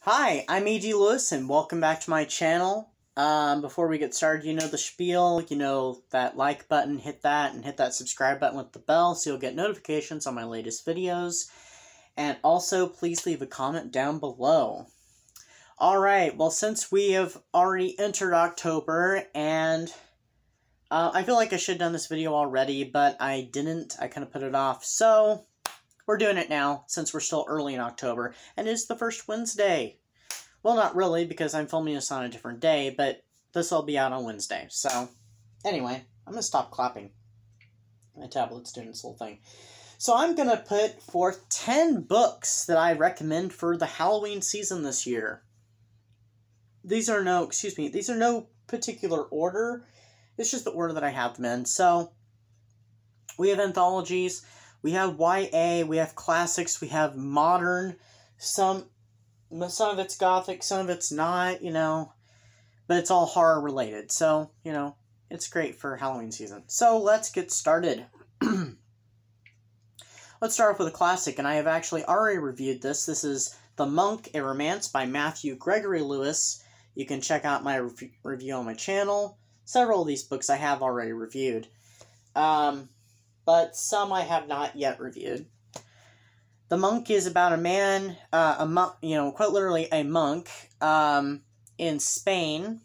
Hi, I'm E.G. Lewis, and welcome back to my channel. Before we get started, you know the spiel, you know that like button, hit that, and hit that subscribe button with the bell so you'll get notifications on my latest videos. And also, please leave a comment down below. Alright, well, since we have already entered October, and I feel like I should have done this video already, but I didn't. I kind of put it off, so we're doing it now, since we're still early in October, and it's the first Wednesday. Well, not really, because I'm filming this on a different day, but this will be out on Wednesday. So, anyway, I'm going to stop clapping. My tablet's doing this little thing. So I'm going to put forth 10 books that I recommend for the Halloween season this year. These are no particular order. It's just the order that I have them in. So, we have anthologies. We have YA, we have classics, we have modern, some of it's gothic, some of it's not, you know, but it's all horror related, so, you know, it's great for Halloween season. So, let's get started. Let's start off with a classic, and I have actually already reviewed this. This is The Monk, a Romance by Matthew Gregory Lewis. You can check out my review on my channel. Several of these books I have already reviewed. But some I have not yet reviewed. The Monk is about a man, quite literally a monk, in Spain,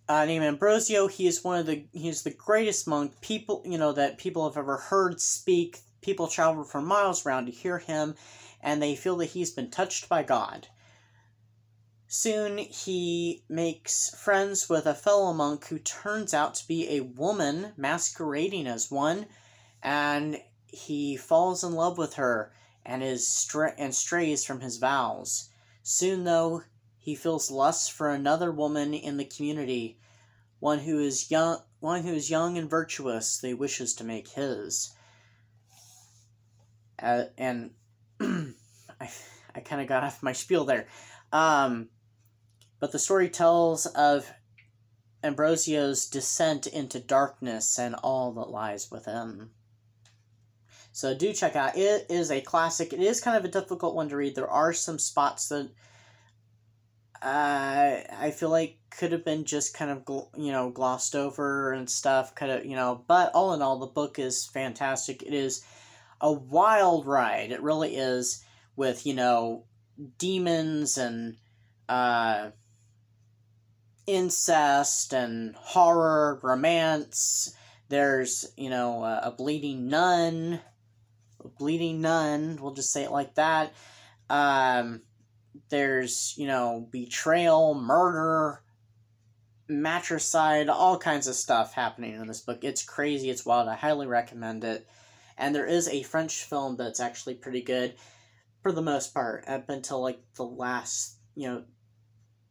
named Ambrosio. He is the greatest monk. That people have ever heard speak. People travel from miles around to hear him, and they feel that he's been touched by God. Soon, he makes friends with a fellow monk who turns out to be a woman masquerading as one, and he falls in love with her and strays from his vows. Soon, though, he feels lust for another woman in the community, one who is young and virtuous that he wishes to make his. And I kind of got off my spiel there. But the story tells of Ambrosio's descent into darkness and all that lies within. So do check out. It is a classic. It is kind of a difficult one to read. There are some spots that I feel like could have been just kind of, glossed over and stuff. But all in all, the book is fantastic. It is a wild ride. It really is, with, demons and incest and horror, romance. There's, a bleeding nun, we'll just say it like that. There's, betrayal, murder, matricide, all kinds of stuff happening in this book. It's crazy, it's wild, I highly recommend it. And there is a French film that's actually pretty good, for the most part, up until, like, the last,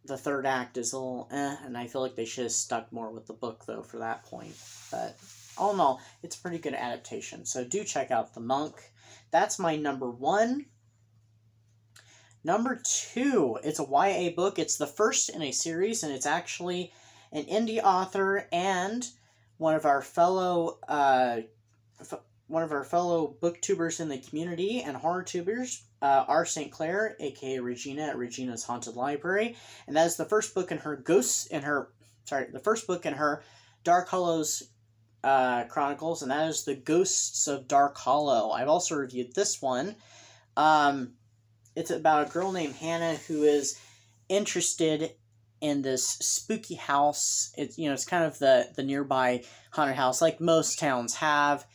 the third act is a little and I feel like they should have stuck more with the book, though, for that point. But, all in all, it's a pretty good adaptation. So do check out The Monk. That's my number 1. Number 2, it's a YA book. It's the first in a series, and it's actually an indie author and one of our fellow booktubers in the community and horror tubers, R. St. Clair, aka Regina at Regina's Haunted Library, and that is the first book in her Dark Hollows Chronicles, and that is the Ghosts of Dark Hollow. I've also reviewed this one. It's about a girl named Hannah who is interested in this spooky house. It's kind of the nearby haunted house, like most towns have,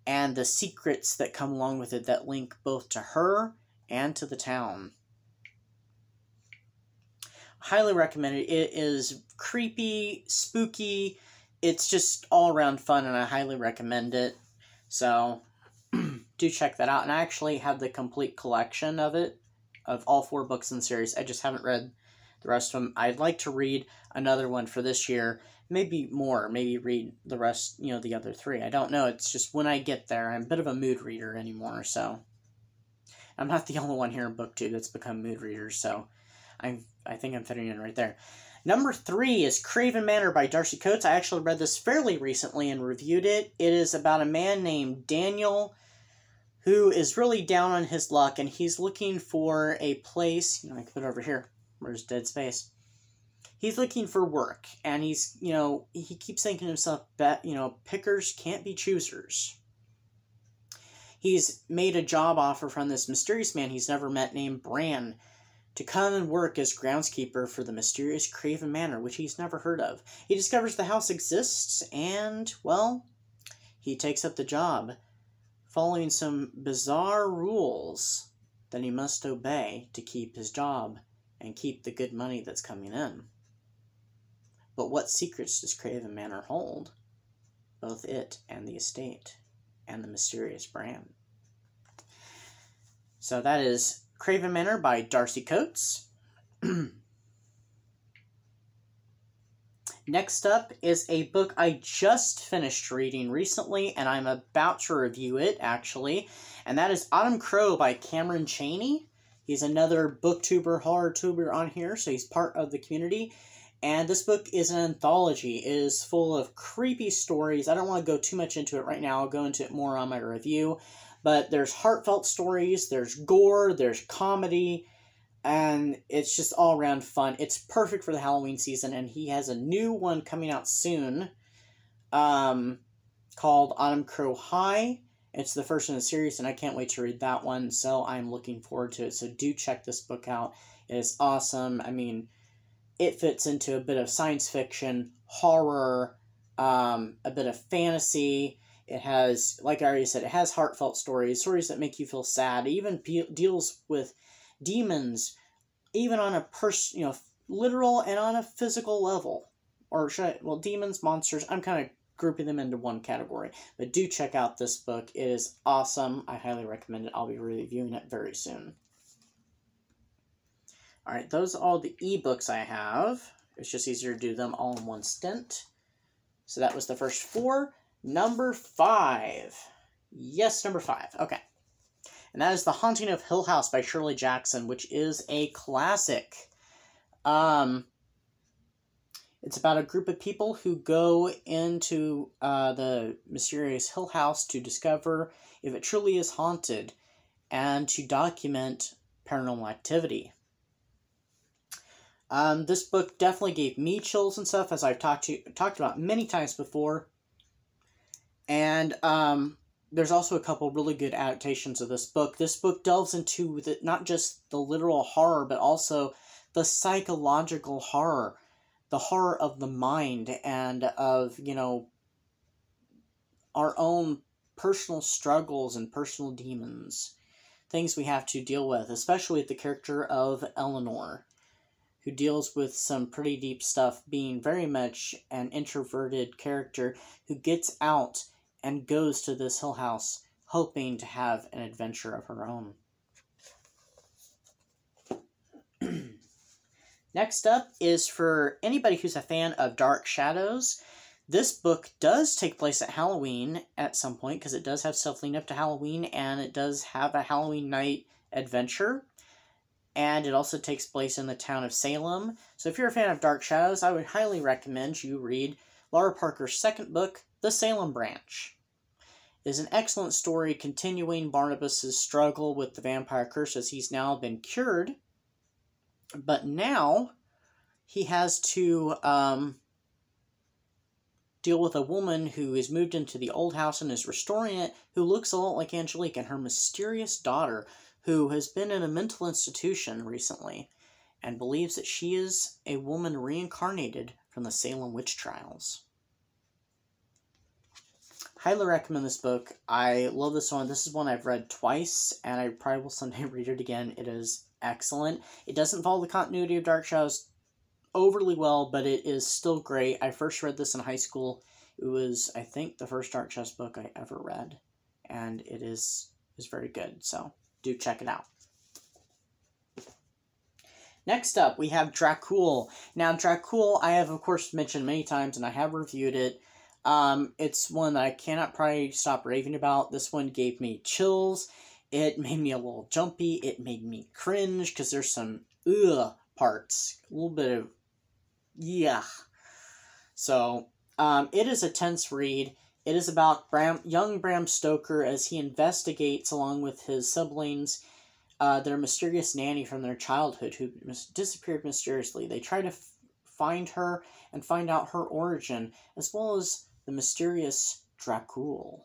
and the secrets that come along with it that link both to her and to the town. Highly recommend it. It is creepy, spooky. It's just all around fun, and I highly recommend it. So, do check that out. And I actually have the complete collection of it, of all 4 books in the series. I just haven't read the rest of them. I'd like to read another one for this year. Maybe more. Maybe read the rest, the other 3. I don't know. It's just when I get there. I'm a bit of a mood reader anymore, so. I'm not the only one here in BookTube that's become mood readers, so I think I'm fitting in right there. Number 3 is Craven Manor by Darcy Coates. I actually read this fairly recently and reviewed it. It is about a man named Daniel who is really down on his luck, and he's looking for a place. I can put it over here. Where's dead space? He's looking for work, and he's, he keeps thinking to himself, pickers can't be choosers. He's made a job offer from this mysterious man he's never met named Bran to come and work as groundskeeper for the mysterious Craven Manor, which he's never heard of. He discovers the house exists, and, well, he takes up the job, following some bizarre rules that he must obey to keep his job and keep the good money that's coming in. But what secrets does Craven Manor hold? Both it and the estate, and the mysterious Bran. So that is Craven Manor by Darcy Coates. Next up is a book I just finished reading recently, and I'm about to review it, actually. And that is Autumn Crow by Cameron Chaney. He's another booktuber, horror-tuber on here, so he's part of the community. And this book is an anthology. It is full of creepy stories. I don't want to go too much into it right now. I'll go into it more on my review. But there's heartfelt stories, there's gore, there's comedy, and it's just all around fun. It's perfect for the Halloween season, and he has a new one coming out soon called Autumn Crow High. It's the first in the series, and I can't wait to read that one, so I'm looking forward to it. So do check this book out. It is awesome. I mean, it fits into a bit of science fiction, horror, a bit of fantasy. It has, like I already said, it has heartfelt stories, stories that make you feel sad. It even deals with demons, even on a literal and on a physical level. Or demons, monsters, I'm kind of grouping them into one category. But do check out this book. It is awesome. I highly recommend it. I'll be reviewing it very soon. Alright, those are all the ebooks I have. It's just easier to do them all in one stint. So that was the first 4. Number 5. Yes, number 5. Okay. And that is The Haunting of Hill House by Shirley Jackson, which is a classic. It's about a group of people who go into the mysterious Hill House to discover if it truly is haunted and to document paranormal activity. This book definitely gave me chills and stuff, as I've talked about many times before. And there's also a couple really good adaptations of this book. This book delves into not just the literal horror, but also the psychological horror. The horror of the mind and of, our own personal struggles and personal demons. Things we have to deal with, especially with the character of Eleanor, who deals with some pretty deep stuff, being very much an introverted character who gets out and goes to this Hill House hoping to have an adventure of her own. Next up is for anybody who's a fan of Dark Shadows. This book does take place at Halloween at some point, because it does have stuff leading up to Halloween, and it does have a Halloween night adventure. And it also takes place in the town of Salem. So if you're a fan of Dark Shadows, I would highly recommend you read Laura Parker's second book, The Salem Branch. It is an excellent story continuing Barnabas' struggle with the vampire curse, as he's now been cured. But now he has to deal with a woman who has moved into the old house and is restoring it, who looks a lot like Angelique, and her mysterious daughter, who has been in a mental institution recently and believes that she is a woman reincarnated from the Salem witch trials. Highly recommend this book. I love this one. This is one I've read twice, and I probably will someday read it again. It is excellent. It doesn't follow the continuity of Dark Shadows overly well, but it is still great. I first read this in high school. It was, I think, the first Dark Shadows book I ever read, and it is very good, so do check it out. Next up, we have Dracula. Now, Dracula, I have, of course, mentioned many times, and I have reviewed it. It's one that I cannot probably stop raving about. This one gave me chills. It made me a little jumpy. It made me cringe, because there's some parts. A little bit of, yeah. So, it is a tense read. It is about young Bram Stoker as he investigates, along with his siblings, their mysterious nanny from their childhood who disappeared mysteriously. They try to find her and find out her origin, as well as the mysterious Dracula.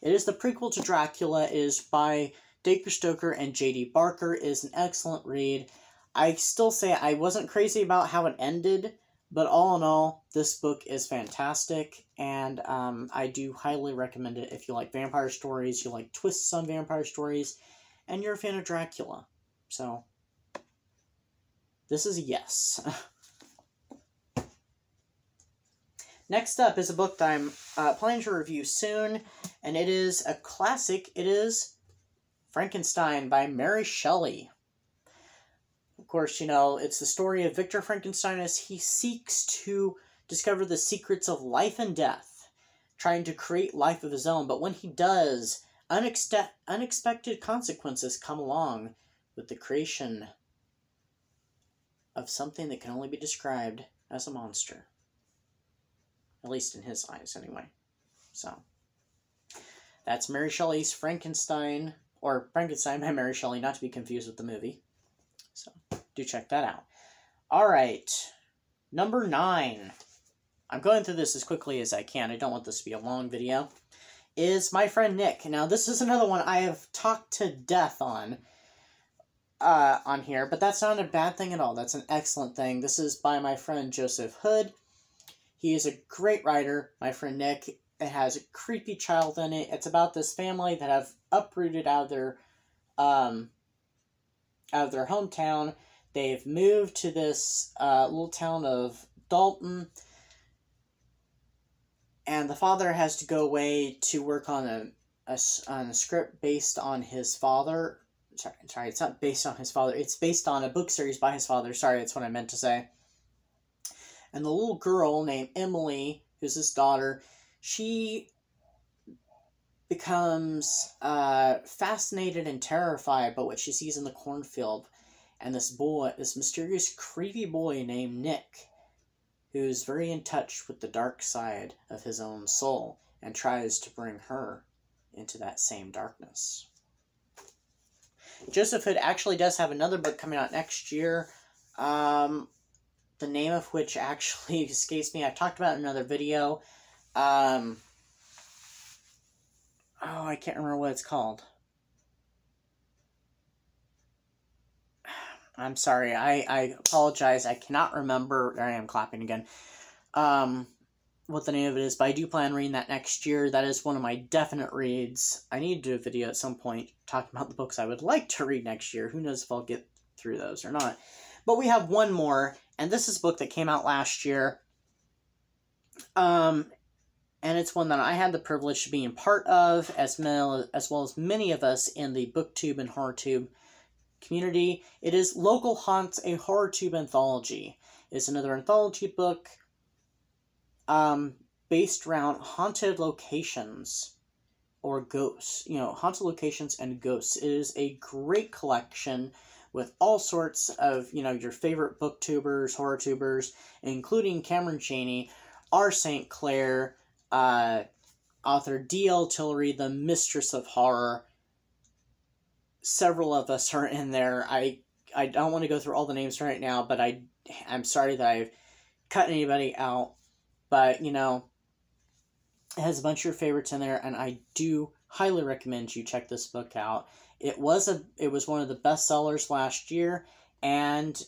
It is the prequel to Dracula. It is by Dacre Stoker and J.D. Barker. It is an excellent read. I still say I wasn't crazy about how it ended, but all in all, this book is fantastic, and I do highly recommend it if you like vampire stories, you like twists on vampire stories, and you're a fan of Dracula. So, this is a yes. Next up is a book that I'm planning to review soon, and it is a classic. It is Frankenstein by Mary Shelley. Of course, you know, it's the story of Victor Frankenstein as he seeks to discover the secrets of life and death, trying to create life of his own. But when he does, unexpected consequences come along with the creation of something that can only be described as a monster. At least in his eyes, anyway. So, that's Mary Shelley's Frankenstein, or Frankenstein by Mary Shelley, not to be confused with the movie. So, do check that out. Alright, number 9. I'm going through this as quickly as I can. I don't want this to be a long video. Is My Friend Nick. Now, this is another one I have talked to death on here, but that's not a bad thing at all. That's an excellent thing. This is by my friend Joseph Hood. He is a great writer, My Friend Nick. It has a creepy child in it. It's about this family that have uprooted out of their hometown. They've moved to this little town of Dalton, and the father has to go away to work on a script based on his father. Sorry, it's not based on his father. It's based on a book series by his father. Sorry, that's what I meant to say. And the little girl named Emily, who's his daughter, she becomes fascinated and terrified by what she sees in the cornfield. And this mysterious, creepy boy named Nick, who's very in touch with the dark side of his own soul and tries to bring her into that same darkness. Joseph Hood actually does have another book coming out next year, the name of which actually escapes me. I've talked about it in another video. Oh, I can't remember what it's called. I'm sorry. I apologize. I cannot remember. There I am clapping again. What the name of it is, but I do plan reading that next year. That is one of my definite reads. I need to do a video at some point talking about the books I would like to read next year. Who knows if I'll get through those or not. But we have one more, and this is a book that came out last year. And it's one that I had the privilege of being part of, as well as many of us in the BookTube and HorrorTube community. It is Local Haunts, a HorrorTube anthology. It's another anthology book based around haunted locations or ghosts. You know, haunted locations and ghosts. It is a great collection with all sorts of, you know, your favorite booktubers, horror-tubers, including Cameron Chaney, R. St. Clair, author D.L. Tillery, the Mistress of Horror. Several of us are in there. I don't want to go through all the names right now, but I'm sorry that I've cut anybody out. But, you know, it has a bunch of your favorites in there, and I do highly recommend you check this book out. It was one of the best sellers last year, and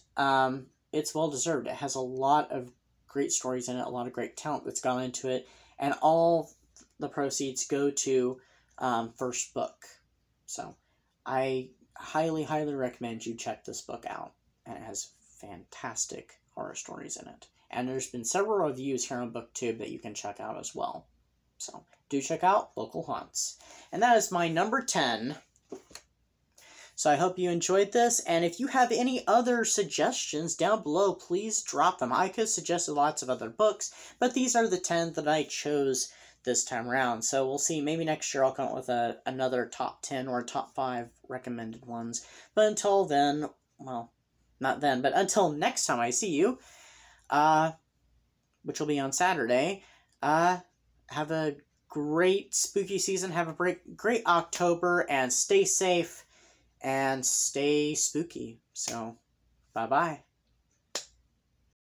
it's well deserved. It has a lot of great stories in it, a lot of great talent that's gone into it, and all the proceeds go to First Book. So I highly, highly recommend you check this book out, and it has fantastic horror stories in it. And there's been several reviews here on BookTube that you can check out as well. So do check out Local Haunts. And that is my number 10. So I hope you enjoyed this, and if you have any other suggestions down below, please drop them. I could have suggested lots of other books, but these are the 10 that I chose this time around. So we'll see. Maybe next year I'll come up with another top 10 or top 5 recommended ones. But until then, well, not then, but until next time I see you, which will be on Saturday, have a great spooky season. Have a great October, and stay safe and stay spooky. So, bye-bye.